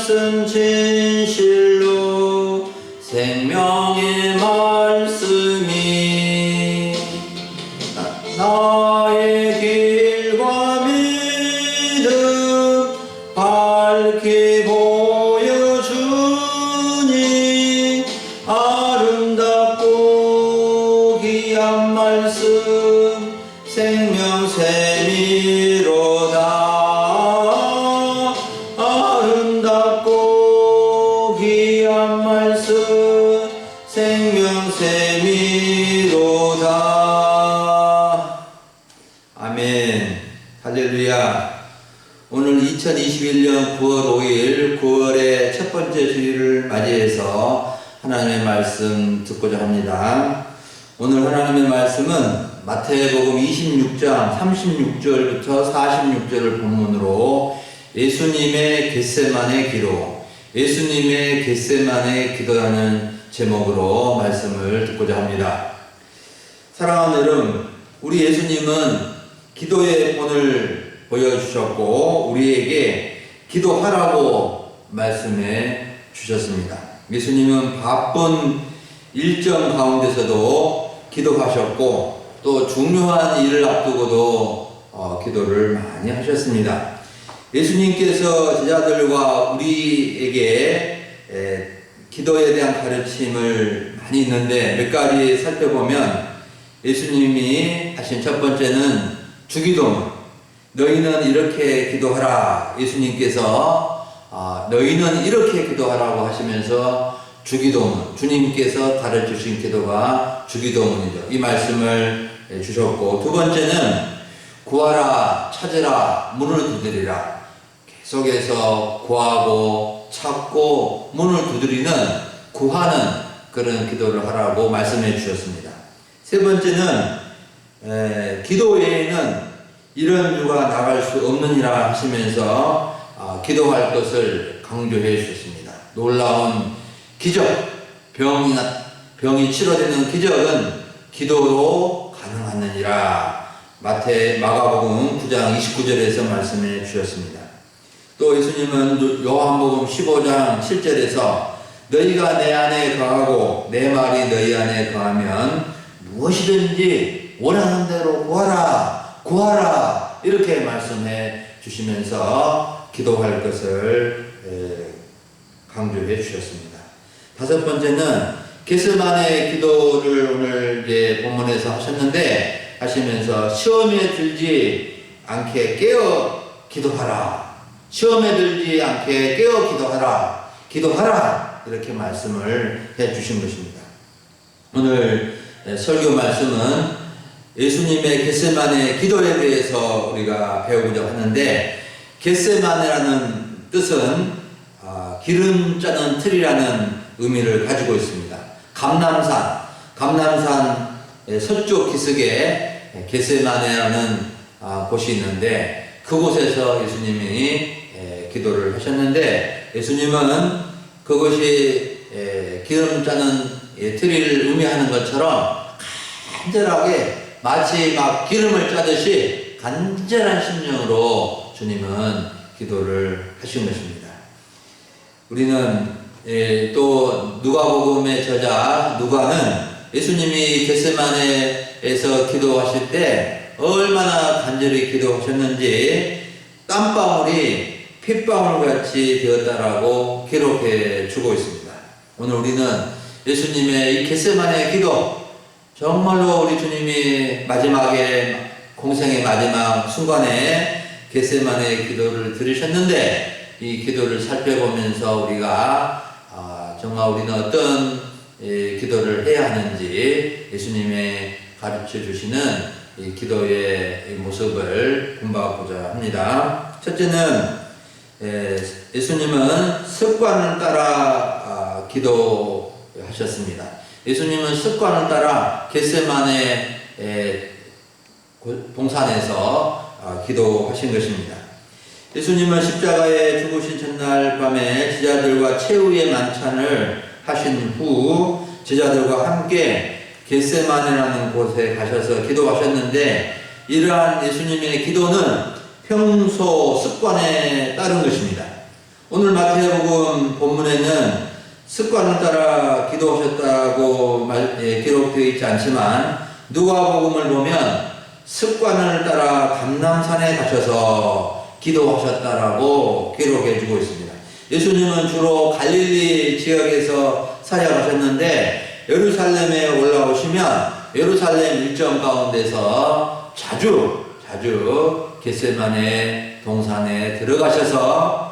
말씀 진실로 생명의 말씀이 나의 길과 믿음 밝게 보여주니 아름답고 귀한 말씀 생명샘이로다. 아름답고 귀한 말씀 생명샘이로다. 아멘. 할렐루야. 오늘 2021년 9월 5일 9월의 첫 번째 주일을 맞이해서 하나님의 말씀 듣고자 합니다. 오늘 하나님의 말씀은 마태복음 26장 36절부터 46절을 본문으로 예수님의 겟세마네 기도, 예수님의 겟세마네 기도라는 제목으로 말씀을 듣고자 합니다. 사랑하는 여러분, 우리 예수님은 기도의 본을 보여주셨고 우리에게 기도하라고 말씀해 주셨습니다. 예수님은 바쁜 일정 가운데서도 기도하셨고 또 중요한 일을 앞두고도 기도를 많이 하셨습니다. 예수님께서 제자들과 우리에게 기도에 대한 가르침을 많이 있는데 몇 가지 살펴보면 예수님이 하신 첫 번째는 주기도문. 너희는 이렇게 기도하라. 예수님께서 너희는 이렇게 기도하라고 하시면서 주기도문, 주님께서 가르치신 기도가 주기도문이죠. 이 말씀을 주셨고, 두 번째는 구하라, 찾으라, 문을 두드리라. 계속해서 구하고 찾고 문을 두드리는, 구하는 그런 기도를 하라고 말씀해 주셨습니다. 세 번째는 기도 외에는 이런 유가 나갈 수 없느니라 하시면서 기도할 것을 강조해 주셨습니다. 놀라운 기적, 병이 치료되는 기적은 기도로 가능하느니라. 마가복음 9장 29절에서 말씀해 주셨습니다. 또 예수님은 요한복음 15장 7절에서 너희가 내 안에 거하고 내 말이 너희 안에 거하면 무엇이든지 원하는 대로 구하라, 구하라 이렇게 말씀해 주시면서 기도할 것을 강조해 주셨습니다. 다섯 번째는 겟세마네 기도를 오늘 본문에서 하시면서 시험에 들지 않게 깨어 기도하라. 시험에 들지 않게 깨어 기도하라. 기도하라. 이렇게 말씀을 해 주신 것입니다. 오늘 설교 말씀은 예수님의 겟세마네 기도에 대해서 우리가 배우고자 하는데, 겟세마네라는 뜻은 기름 짜는 틀이라는 의미를 가지고 있습니다. 감람산 서쪽 기슭에 겟세마네라는 곳이 있는데 그곳에서 예수님이 기도를 하셨는데, 예수님은 그것이 기름 짜는 틀을 의미하는 것처럼 간절하게 마치 막 기름을 짜듯이 간절한 심령으로 주님은 기도를 하신 것입니다. 우리는 또 누가복음의 저자 누가는 예수님이 겟세마네에서 기도하실 때 얼마나 간절히 기도하셨는지 땀방울이 핏방울 같이 되었다라고 기록해 주고 있습니다. 오늘 우리는 예수님의 이 겟세마네 기도, 정말로 우리 주님이 마지막에 공생의 마지막 순간에 겟세마네 기도를 들으셨는데, 이 기도를 살펴보면서 우리가 정말 우리는 어떤 기도를 해야 하는지 예수님의 가르쳐 주시는 이 기도의 모습을 본받고자 합니다. 첫째는 예수님은 습관을 따라 기도하셨습니다. 예수님은 습관을 따라 겟세마네 동산에서 기도하신 것입니다. 예수님은 십자가에 죽으신 첫날 밤에 제자들과 최후의 만찬을 하신 후 제자들과 함께 겟세마네라는 곳에 가셔서 기도하셨는데, 이러한 예수님의 기도는 평소 습관에 따른 것입니다. 오늘 마태복음 본문에는 습관을 따라 기도하셨다고 기록되어 있지 않지만 누가복음을 보면 습관을 따라 감람산에 가셔서 기도하셨다라고 기록해 주고 있습니다. 예수님은 주로 갈릴리 지역에서 사역하셨는데 예루살렘에 올라오시면 예루살렘 일정 가운데서 자주 겟세마네 동산에 들어가셔서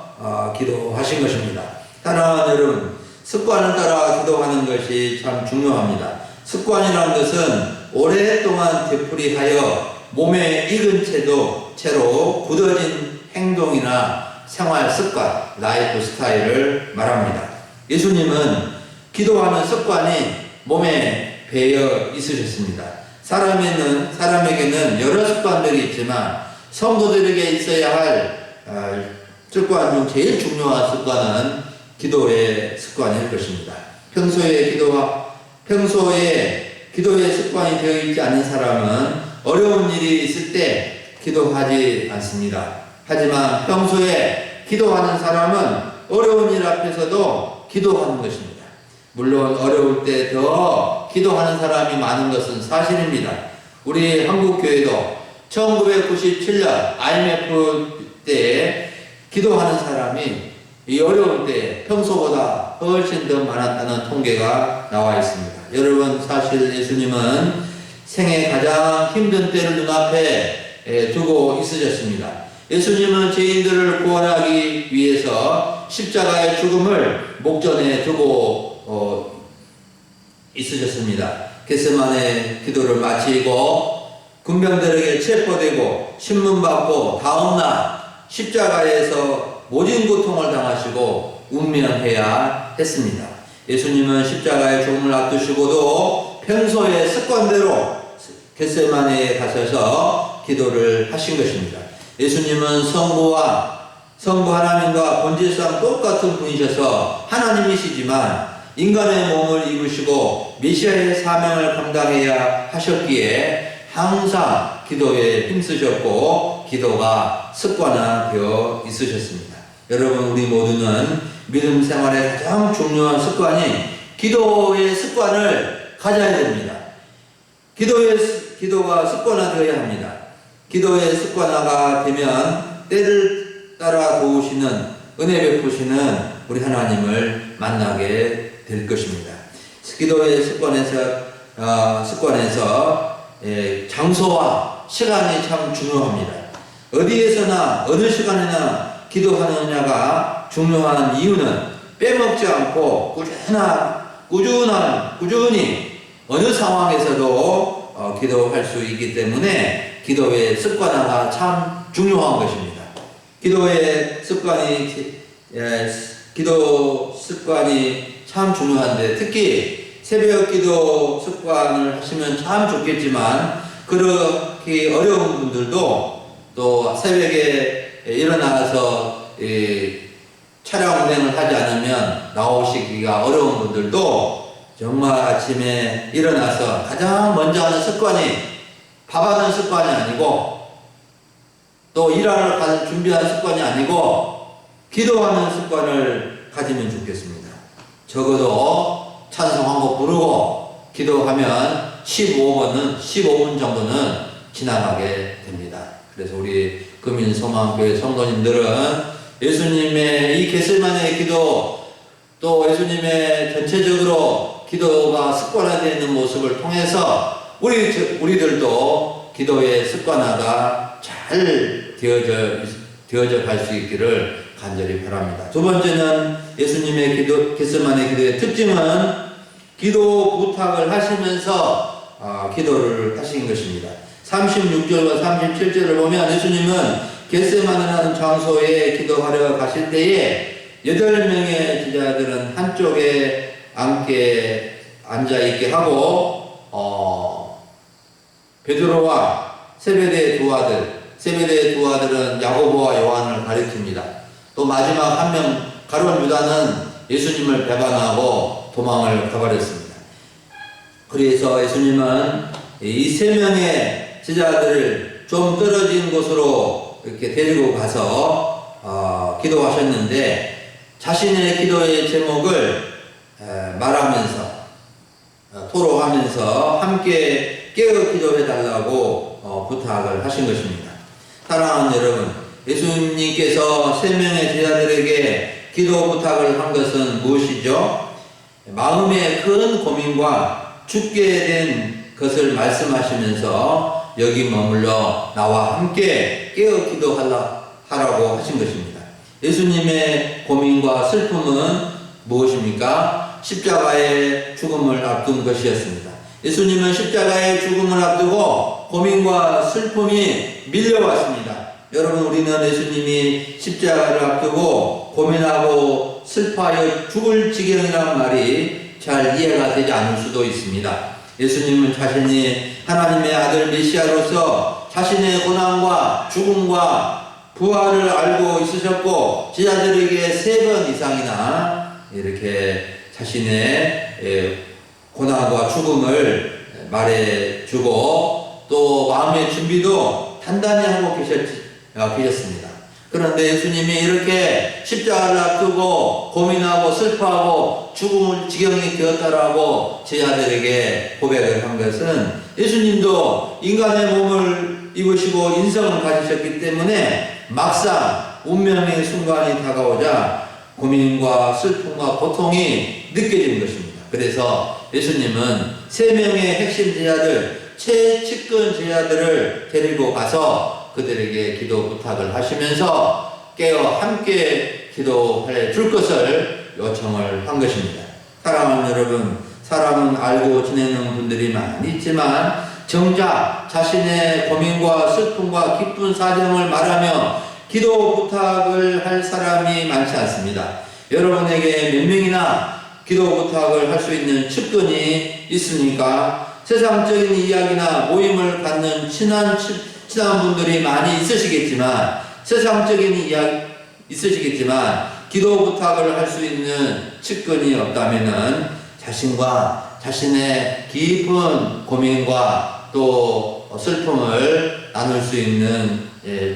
기도하신 것입니다. 사랑하는 여러분, 습관을 따라 기도하는 것이 참 중요합니다. 습관이라는 것은 오랫동안 되풀이하여 몸에 익은 채로 굳어진 행동이나 생활 습관, 라이프 스타일을 말합니다. 예수님은 기도하는 습관이 몸에 배어 있으셨습니다. 사람에게는 여러 습관들이 있지만 성도들에게 있어야 할 습관 중 제일 중요한 습관은 기도의 습관일 것입니다. 평소에 기도의 습관이 되어 있지 않은 사람은 어려운 일이 있을 때 기도하지 않습니다. 하지만 평소에 기도하는 사람은 어려운 일 앞에서도 기도하는 것입니다. 물론 어려울 때 더 기도하는 사람이 많은 것은 사실입니다. 우리 한국교회도 1997년 IMF 때 기도하는 사람이 이 어려울 때 평소보다 훨씬 더 많았다는 통계가 나와 있습니다. 여러분, 사실 예수님은 생애 가장 힘든 때를 눈앞에 두고 있으셨습니다. 예수님은 죄인들을 구원하기 위해서 십자가의 죽음을 목전에 두고 있으셨습니다. 겟세마네 기도를 마치고 군병들에게 체포되고 신문받고 다음날 십자가에서 모진 고통을 당하시고 운명해야 했습니다. 예수님은 십자가의 죽음을 앞두시고도 평소의 습관대로 겟세마네에 가셔서 기도를 하신 것입니다. 예수님은 성부 하나님과 본질상 똑같은 분이셔서 하나님이시지만 인간의 몸을 입으시고 메시아의 사명을 감당해야 하셨기에 항상 기도에 힘쓰셨고 기도가 습관화되어 있으셨습니다. 여러분, 우리 모두는 믿음 생활의 가장 중요한 습관이 기도의 습관을 가져야 됩니다. 기도가 습관화되어야 합니다. 기도의 습관화가 되면 때를 따라 도우시는 은혜 베푸시는 우리 하나님을 만나게 될 것입니다. 기도의 습관에서 장소와 시간이 참 중요합니다. 어디에서나 어느 시간에나 기도하느냐가 중요한 이유는 빼먹지 않고 꾸준히 어느 상황에서도 기도할 수 있기 때문에 기도의 습관화가 참 중요한 것입니다. 기도 습관이 참 중요한데 특히 새벽 기도 습관을 하시면 참 좋겠지만 그렇게 어려운 분들도 또 새벽에 일어나서 차량 운행을 하지 않으면 나오시기가 어려운 분들도 정말 아침에 일어나서 가장 먼저 하는 습관이 밥 하는 습관이 아니고 또 일하러 가는 준비하는 습관이 아니고 기도하는 습관을 가지면 좋겠습니다. 적어도 찬송 한 곡 부르고 기도하면 15분 정도는 지나가게 됩니다. 그래서 우리 금인소망교회 성도님들은 예수님의 이 겟세마네 기도 또 예수님의 전체적으로 기도가 습관화되어 있는 모습을 통해서 우리들도 기도의 습관화가 잘 되어져 갈 수 있기를 간절히 바랍니다. 두 번째는 예수님의 겟세마네 기도의 특징은 기도 부탁을 하시면서 기도를 하신 것입니다. 36절과 37절을 보면 예수님은 겟세마네라는 장소에 기도하러 가실 때에 8명의 제자들은 한쪽에 앉아있게 하고 베드로와 세베대의 두 아들은 야고보와 요한을 가리킵니다. 또 마지막 한 명 가룟 유다는 예수님을 배반하고 도망을 가버렸습니다. 그래서 예수님은 이 3명의 제자들을 좀 떨어진 곳으로 이렇게 데리고 가서 기도하셨는데 자신의 기도의 제목을 말하면서 토로하면서 함께 깨어 기도해 달라고 부탁을 하신 것입니다. 사랑하는 여러분, 예수님께서 3명의 제자들에게 기도 부탁을 한 것은 무엇이죠? 마음의 큰 고민과 죽게 된 것을 말씀하시면서 여기 머물러 나와 함께 깨어 기도하라고 하신 것입니다. 예수님의 고민과 슬픔은 무엇입니까? 십자가의 죽음을 앞둔 것이었습니다. 예수님은 십자가의 죽음을 앞두고 고민과 슬픔이 밀려왔습니다. 여러분, 우리는 예수님이 십자가를 앞두고 고민하고 슬퍼하여 죽을 지경이란 말이 잘 이해가 되지 않을 수도 있습니다. 예수님은 자신이 하나님의 아들 메시아로서 자신의 고난과 죽음과 부활을 알고 있으셨고 제자들에게 3번 이상이나 이렇게 자신의 고난과 죽음을 말해주고 또 마음의 준비도 단단히 하고 계셨습니다. 그런데 예수님이 이렇게 십자가를 앞두고 고민하고 슬퍼하고 죽음을 지경이 되었다라고 제자들에게 고백을 한 것은 예수님도 인간의 몸을 입으시고 인성을 가지셨기 때문에 막상 운명의 순간이 다가오자 고민과 슬픔과 고통이 느껴지는 것입니다. 그래서 예수님은 3명의 핵심 제자들, 최측근 제자들을 데리고 가서 그들에게 기도 부탁을 하시면서 깨어 함께 기도해 줄 것을 요청을 한 것입니다. 사랑하는 여러분, 사람은 알고 지내는 분들이 많이 있지만 정작 자신의 고민과 슬픔과 기쁜 사정을 말하며 기도 부탁을 할 사람이 많지 않습니다. 여러분에게 몇 명이나 기도 부탁을 할 수 있는 측근이 있습니까? 세상적인 이야기나 모임을 갖는 친한 분들이 많이 있으시겠지만, 세상적인 이야기 있으시겠지만, 기도 부탁을 할 수 있는 측근이 없다면은 자신과 자신의 깊은 고민과 또 슬픔을 나눌 수 있는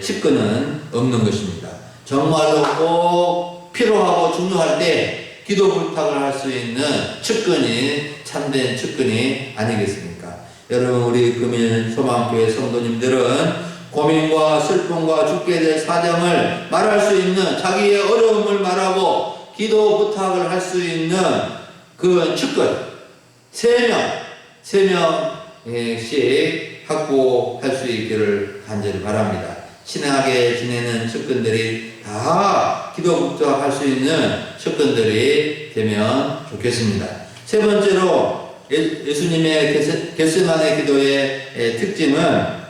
측근은 없는 것입니다. 정말로 꼭 필요하고 중요할 때 기도 부탁을 할 수 있는 측근이 참된 측근이 아니겠습니까? 여러분, 우리 금일 소망교회 성도님들은 고민과 슬픔과 죽게 될 사정을 말할 수 있는, 자기의 어려움을 말하고 기도 부탁을 할 수 있는 그 측근 3명씩 확보할 수 있기를 간절히 바랍니다. 친하게 지내는 측근들이 다 기도 부탁할 수 있는 측근들이 되면 좋겠습니다. 3번째로 예수님의 겟세마네 기도의 특징은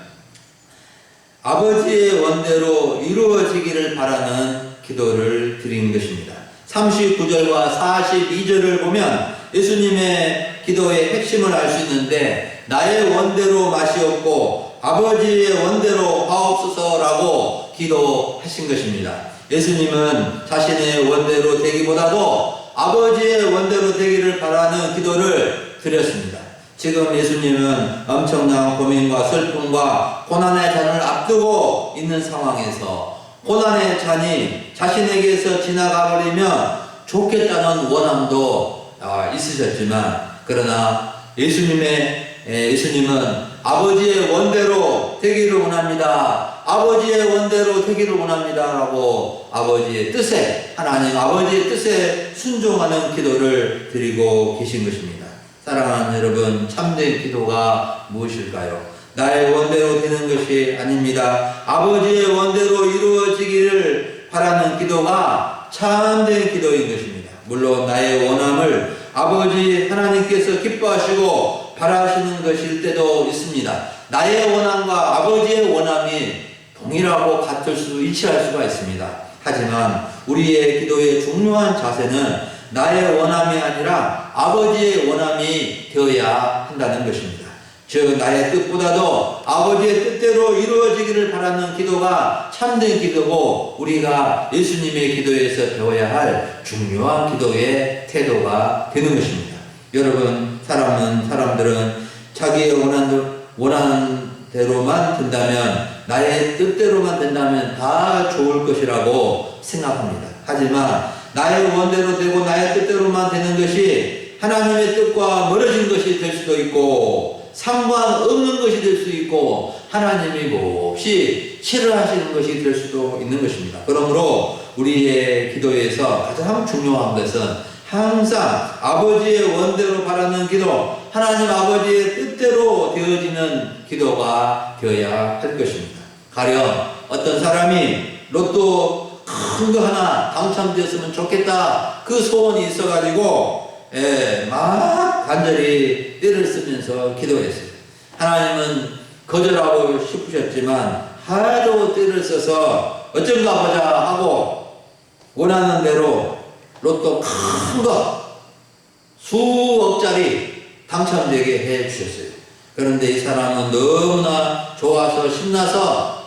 아버지의 원대로 이루어지기를 바라는 기도를 드린 것입니다. 39절과 42절을 보면 예수님의 기도의 핵심을 알 수 있는데, 나의 원대로 마시옵고 아버지의 원대로 하옵소서라고 기도하신 것입니다. 예수님은 자신의 원대로 되기보다도 아버지의 원대로 되기를 바라는 기도를 드렸습니다. 지금 예수님은 엄청난 고민과 슬픔과 고난의 잔을 앞두고 있는 상황에서 고난의 잔이 자신에게서 지나가 버리면 좋겠다는 원함도 있으셨지만, 그러나 예수님은 아버지의 원대로 되기를 원합니다. 아버지의 원대로 되기를 원합니다. 라고 아버지의 뜻에, 하나님 아버지의 뜻에 순종하는 기도를 드리고 계신 것입니다. 사랑하는 여러분, 참된 기도가 무엇일까요? 나의 원대로 되는 것이 아닙니다. 아버지의 원대로 이루어지기를 바라는 기도가 참된 기도인 것입니다. 물론 나의 원함을 아버지 하나님께서 기뻐하시고 바라시는 것일 때도 있습니다. 나의 원함과 아버지의 원함이 동일하고 일치할 수가 있습니다. 하지만 우리의 기도의 중요한 자세는 나의 원함이 아니라 아버지의 원함이 되어야 한다는 것입니다. 즉, 나의 뜻보다도 아버지의 뜻대로 이루어지기를 바라는 기도가 참된 기도고, 우리가 예수님의 기도에서 배워야 할 중요한 기도의 태도가 되는 것입니다. 여러분, 사람들은 자기의 원하는 대로만 된다면, 나의 뜻대로만 된다면 다 좋을 것이라고 생각합니다. 하지만 나의 원대로 되고 나의 뜻대로만 되는 것이 하나님의 뜻과 멀어진 것이 될 수도 있고 상관없는 것이 될 수 있고 하나님이 몹시 싫어하시는 것이 될 수도 있는 것입니다. 그러므로 우리의 기도에서 가장 중요한 것은 항상 아버지의 원대로 바라는 기도, 하나님 아버지의 뜻대로 되어지는 기도가 되어야 할 것입니다. 가령 어떤 사람이 로또 큰 거 하나 당첨되었으면 좋겠다, 그 소원이 있어가지고 막 간절히 떼를 쓰면서 기도했어요. 하나님은 거절하고 싶으셨지만 하도 떼를 써서 어쩐가 보자 하고 원하는 대로 로또 큰 거 수억짜리 당첨되게 해 주셨어요. 그런데 이 사람은 너무나 좋아서 신나서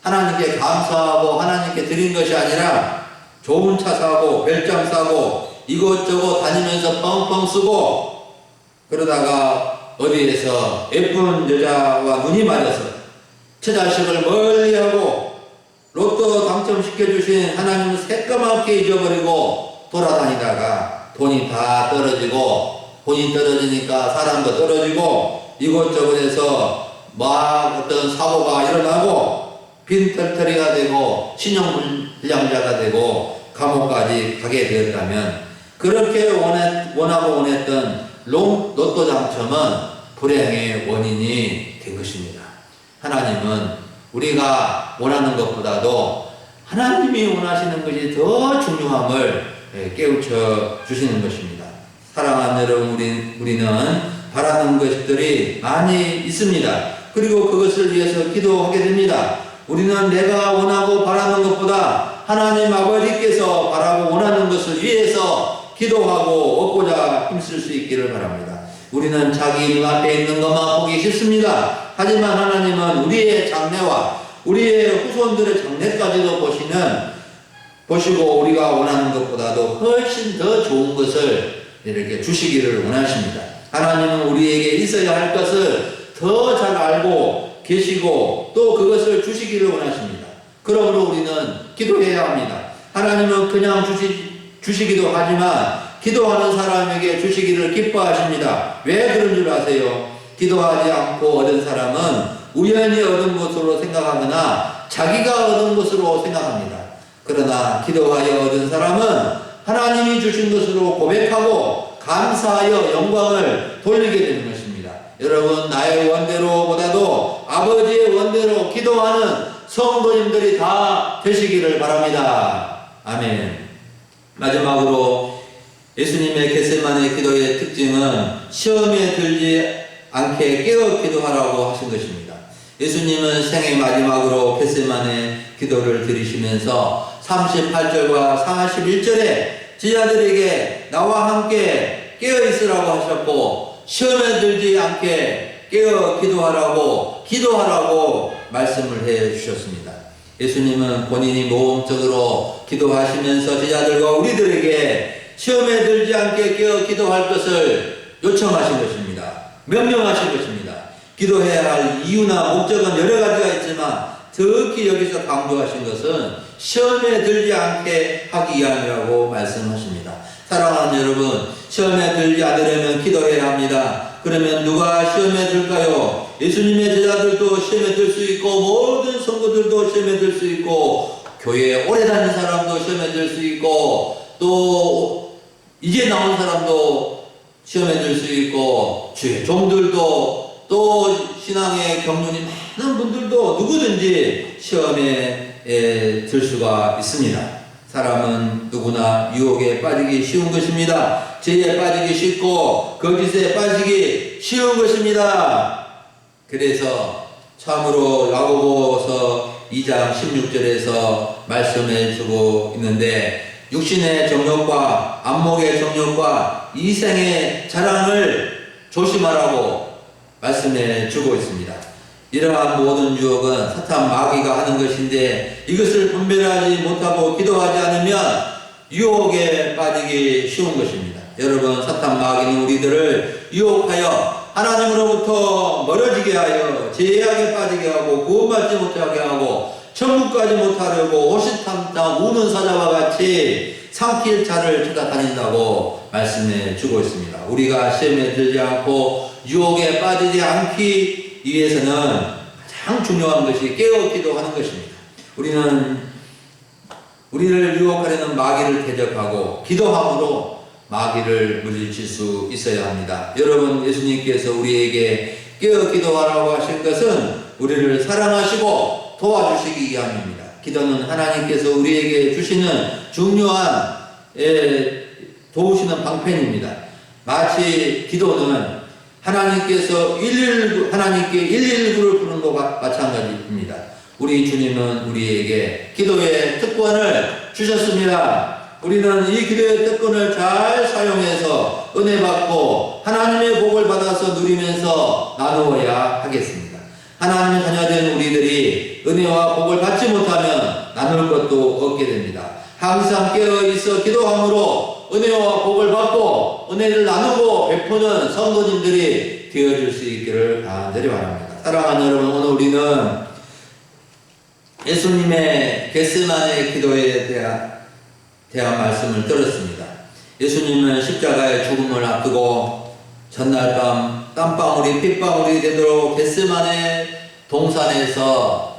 하나님께 감사하고 하나님께 드린 것이 아니라 좋은 차 사고 별장 사고 이것저것 다니면서 뻥뻥 쓰고 그러다가 어디에서 예쁜 여자와 눈이 맞아서 처자식을 멀리하고 로또 당첨시켜 주신 하나님을 새까맣게 잊어버리고 돌아다니다가 돈이 다 떨어지고, 돈이 떨어지니까 사람도 떨어지고 이곳저곳에서 막 어떤 사고가 일어나고 빈털터리가 되고 신용불량자가 되고 감옥까지 가게 되었다면, 그렇게 원하고 원했던 로또 당첨은 불행의 원인이 된 것입니다. 하나님은 우리가 원하는 것보다도 하나님이 원하시는 것이 더 중요함을 깨우쳐 주시는 것입니다. 사랑하는 여러분, 우리는 바라는 것들이 많이 있습니다. 그리고 그것을 위해서 기도하게 됩니다. 우리는 내가 원하고 바라는 것보다 하나님 아버지께서 바라고 원하는 것을 위해서 기도하고 얻고자 힘쓸 수 있기를 바랍니다. 우리는 자기 눈앞에 있는 것만 보기 싫습니다. 하지만 하나님은 우리의 장래와 우리의 후손들의 장래까지도 보시고 우리가 원하는 것보다도 훨씬 더 좋은 것을 이렇게 주시기를 원하십니다. 하나님은 우리에게 있어야 할 것을 더 잘 알고 계시고 또 그것을 주시기를 원하십니다. 그러므로 우리는 기도해야 합니다. 하나님은 그냥 주시기도 하지만 기도하는 사람에게 주시기를 기뻐하십니다. 왜 그런 줄 아세요? 기도하지 않고 얻은 사람은 우연히 얻은 것으로 생각하거나 자기가 얻은 것으로 생각합니다. 그러나 기도하여 얻은 사람은 하나님이 주신 것으로 고백하고 감사하여 영광을 돌리게 되는 것입니다. 여러분, 나의 원대로보다도 아버지의 원대로 기도하는 성도님들이 다 되시기를 바랍니다. 아멘. 마지막으로 예수님의 겟세마네 기도의 특징은 시험에 들지 않게 깨어 기도하라고 하신 것입니다. 예수님은 생애 마지막으로 겟세마네 기도를 드리시면서 38절과 41절에 제자들에게 나와 함께 깨어 있으라고 하셨고 시험에 들지 않게 깨어 기도하라고 말씀을 해 주셨습니다. 예수님은 본인이 모험적으로 기도하시면서 제자들과 우리들에게 시험에 들지 않게 깨어 기도할 것을 요청하신 것입니다. 명령하신 것입니다. 기도해야 할 이유나 목적은 여러 가지가 있지만 특히 여기서 강조하신 것은 시험에 들지 않게 하기 위함이라고 말씀하십니다. 사랑하는 여러분, 시험에 들지 않으려면 기도해야 합니다. 그러면 누가 시험에 들까요? 예수님의 제자들도 시험에 들 수 있고 모든 성도들도 시험에 들 수 있고 교회에 오래 다닌 사람도 시험에 들 수 있고 또 이제 나온 사람도 시험에 들 수 있고 주의 종들도 또 신앙의 경륜이 많은 분들도 누구든지 시험에 들 수가 있습니다. 사람은 누구나 유혹에 빠지기 쉬운 것입니다. 죄에 빠지기 쉽고 거짓에 빠지기 쉬운 것입니다. 그래서 참으로 야고보서 2장 16절에서 말씀해 주고 있는데 육신의 정욕과 안목의 정욕과 이생의 자랑을 조심하라고 말씀해 주고 있습니다. 이러한 모든 유혹은 사탄 마귀가 하는 것인데 이것을 분별하지 못하고 기도하지 않으면 유혹에 빠지기 쉬운 것입니다. 여러분, 사탄 마귀는 우리들을 유혹하여 하나님으로부터 멀어지게 하여 죄악에 빠지게 하고 구원받지 못하게 하고 천국까지 못하려고 호시탐탐 우는 사자와 같이 상길차를 찾아다닌다고 말씀해 주고 있습니다. 우리가 시험에 들지 않고 유혹에 빠지지 않기 위해서는 가장 중요한 것이 깨어 기도하는 것입니다. 우리를 유혹하려는 마귀를 대적하고 기도함으로 마귀를 물리칠 수 있어야 합니다. 여러분, 예수님께서 우리에게 깨어 기도하라고 하신 것은 우리를 사랑하시고 도와주시기 위함입니다. 기도는 하나님께서 우리에게 주시는 중요한 도우시는 방편입니다. 마치 기도는 하나님께서 하나님께 119를 부르는 것과 마찬가지입니다. 우리 주님은 우리에게 기도의 특권을 주셨습니다. 우리는 이 기도의 특권을 잘 사용해서 은혜 받고 하나님의 복을 받아서 누리면서 나누어야 하겠습니다. 하나님의 자녀된 우리들이 은혜와 복을 받지 못하면 나눌 것도 없게 됩니다. 항상 깨어 있어 기도함으로 은혜와 복을 받고 은혜를 나누고 베푸는 성도님들이 되어줄 수 있기를 간절히 바랍니다. 사랑하는 여러분, 오늘 우리는 예수님의 겟세마네 기도에 대한 말씀을 들었습니다. 예수님은 십자가의 죽음을 앞두고 전날 밤 땀방울이 핏방울이 되도록 겟세마네 동산에서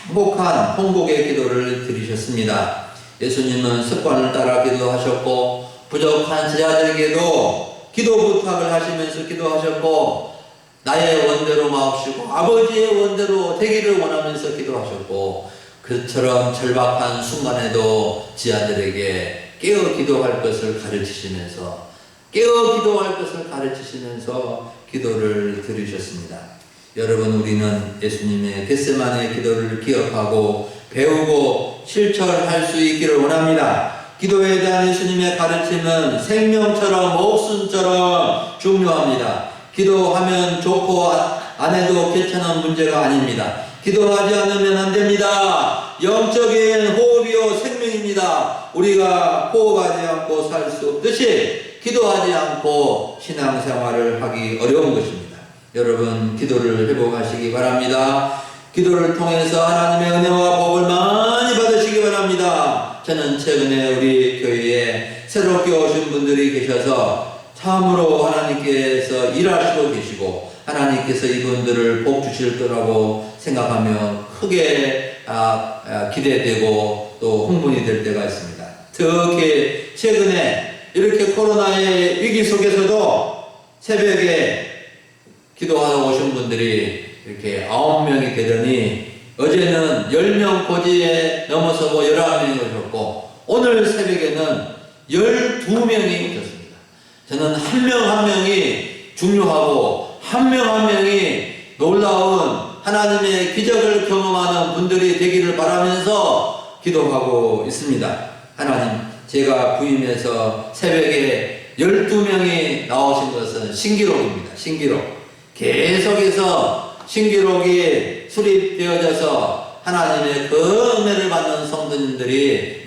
행복한 통곡의 기도를 드리셨습니다. 예수님은 습관을 따라 기도하셨고 부족한 제자들에게도 기도 부탁을 하시면서 기도하셨고 나의 원대로 마옵시고 아버지의 원대로 되기를 원하면서 기도하셨고 그처럼 절박한 순간에도 제자들에게 깨어 기도할 것을 가르치시면서 기도를 드리셨습니다. 여러분, 우리는 예수님의 겟세마네 기도를 기억하고 배우고 실천할 수 있기를 원합니다. 기도에 대한 예수님의 가르침은 생명처럼 목숨처럼 중요합니다. 기도하면 좋고 안 해도 괜찮은 문제가 아닙니다. 기도하지 않으면 안 됩니다. 영적인 호흡이요 생명입니다. 우리가 호흡하지 않고 살 수 없듯이 기도하지 않고 신앙생활을 하기 어려운 것입니다. 여러분, 기도를 회복하시기 바랍니다. 기도를 통해서 하나님의 은혜와 복을 많이 받으시기 바랍니다. 저는 최근에 우리 교회에 새롭게 오신 분들이 계셔서 참으로 하나님께서 일하시고 계시고 하나님께서 이분들을 복 주실 거라고 생각하며 크게 기대되고 또 흥분이 될 때가 있습니다. 특히 최근에 이렇게 코로나의 위기 속에서도 새벽에 기도하러 오신 분들이 이렇게 9명이 되더니 어제는 10명 고지에 넘어서고 11명이 오셨고 오늘 새벽에는 12명이 오셨습니다. 저는 한 명 한 명이 중요하고 한 명 한 명이 놀라운 하나님의 기적을 경험하는 분들이 되기를 바라면서 기도하고 있습니다. 하나님, 제가 부임해서 새벽에 12명이 나오신 것은 신기록입니다. 신기록. 계속해서 신기록이 수립되어져서 하나님의 그 은혜를 받는 성도님들이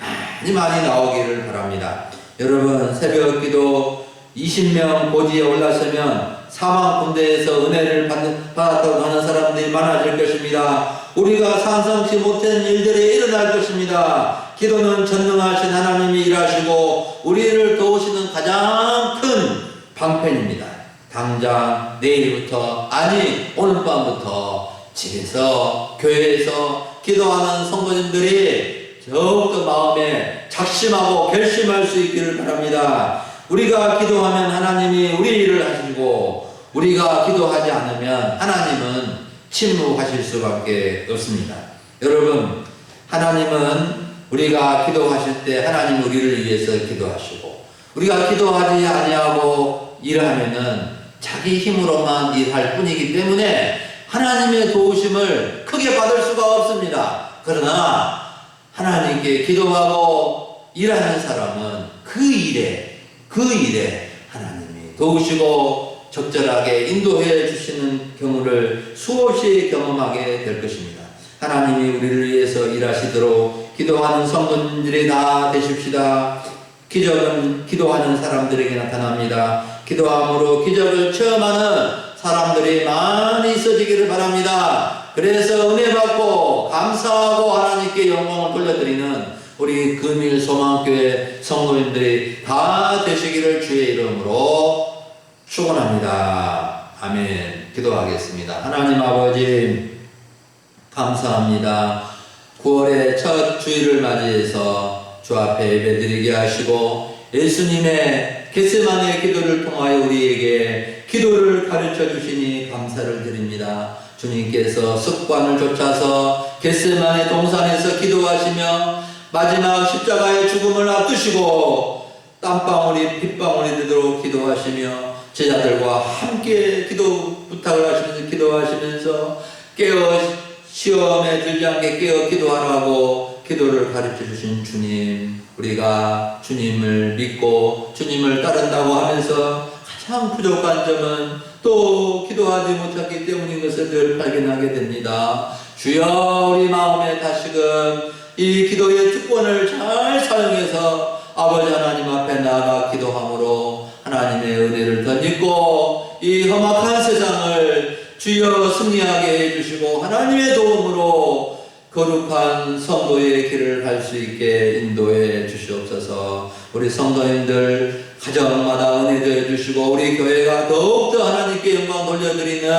많이 나오기를 바랍니다. 여러분, 새벽 기도 20명 고지에 올랐으면 사망 군대에서 은혜를 받았다고 하는 사람들이 많아질 것입니다. 우리가 상상치 못한 일들이 일어날 것입니다. 기도는 전능하신 하나님이 일하시고 우리를 도우시는 가장 큰 방편입니다. 당장 내일부터, 아니 오늘 밤부터 집에서 교회에서 기도하는 성도님들이 더욱더 마음에 작심하고 결심할 수 있기를 바랍니다. 우리가 기도하면 하나님이 우리 일을 하시고 우리가 기도하지 않으면 하나님은 침묵하실 수밖에 없습니다. 여러분, 하나님은 우리가 기도하실 때 하나님 우리를 위해서 기도하시고 우리가 기도하지 아니하고 일하면은 자기 힘으로만 일할 뿐이기 때문에 하나님의 도우심을 크게 받을 수가 없습니다. 그러나 하나님께 기도하고 일하는 사람은 그 일에 하나님이 도우시고 적절하게 인도해 주시는 경우를 수없이 경험하게 될 것입니다. 하나님이 우리를 위해서 일하시도록 기도하는 성도님들이 다 되십시다. 기적은 기도하는 사람들에게 나타납니다. 기도함으로 기적을 체험하는 사람들이 많이 있어지기를 바랍니다. 그래서 은혜 받고 감사하고 하나님께 영광을 돌려드리는 우리 금일 소망교회 성도님들이 다 되시기를 주의 이름으로 축원합니다. 아멘. 기도하겠습니다. 하나님 아버지 감사합니다. 9월의 첫 주일을 맞이해서 주 앞에 예배드리게 하시고 예수님의 겟세마네 기도를 통하여 우리에게 기도를 가르쳐 주시니 감사를 드립니다. 주님께서 습관을 좇아서 겟세마네 동산에서 기도하시며 마지막 십자가의 죽음을 앞두시고 땀방울이 핏방울이 되도록 기도하시며 제자들과 함께 기도 부탁을 하시면서 기도하시면서 시험에 들지 않게 깨어 기도하라고 기도를 가르쳐 주신 주님, 우리가 주님을 믿고 주님을 따른다고 하면서 가장 부족한 점은 또 기도하지 못했기 때문인 것을 늘 발견하게 됩니다. 주여, 우리 마음에 다시금 이 기도의 특권을 잘 사용해서 아버지 하나님 앞에 나아가 기도함으로 하나님의 은혜를 덧입고 이 험악한 세상을 주여 승리하게 해주시고 하나님의 도움으로 거룩한 성도의 길을 갈 수 있게 인도해 주시옵소서. 우리 성도님들 가정마다 은혜도 해주시고 우리 교회가 더욱더 하나님께 영광 돌려드리는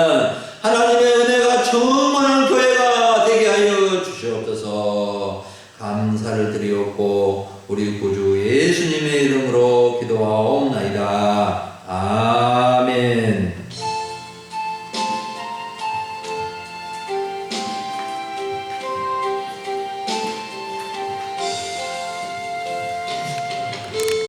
하나님의 은혜가 충만한 교회가 되게 하여 주시옵소서. 감사를 드리옵고 우리 구주 예수님의 이름으로 기도하옵나이다. 아멘.